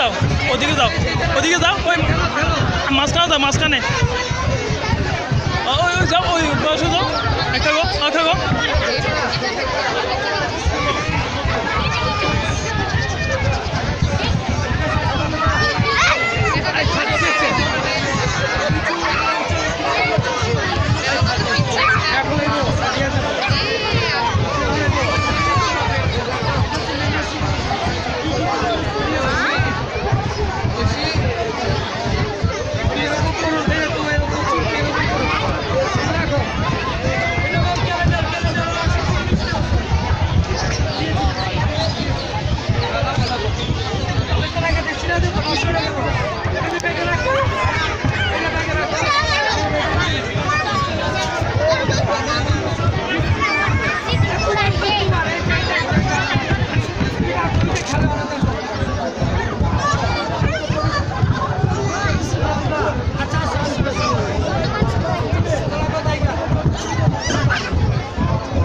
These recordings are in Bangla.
যাও ওদিকে যাও ওদিকে যাও ওই মাঝখানে যাও মাঝখানে ওই যাও ওই বসে যাও একটা গো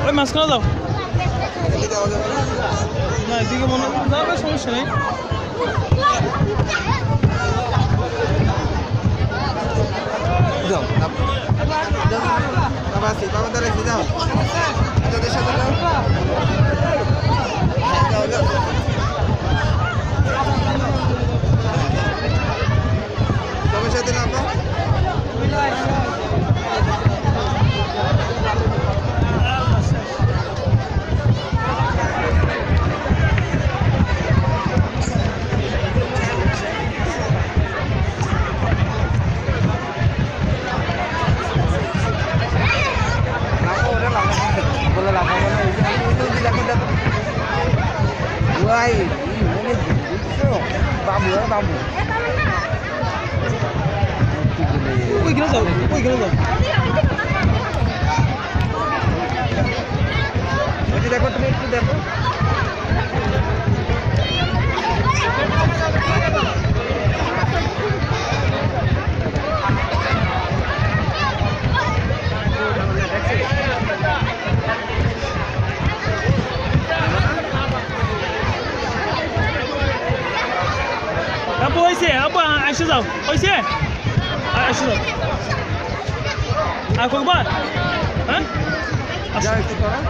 ওই মাঝখানে যাও না এদিকে মনে যাবে সমস্যা নেই যাও বাবা আসি বাবা দাঁড়াইছি যাও তোদের সাথে যাও সবার সাথে নামো Wah, ini bisa. Bambu. Wih, gila jauh. Nanti देखो तुम itu देखो. Apa oise? Apa Aisyah tahu? Oise? Aisyah tahu. Aku kemana? Hah? Ya itu kan.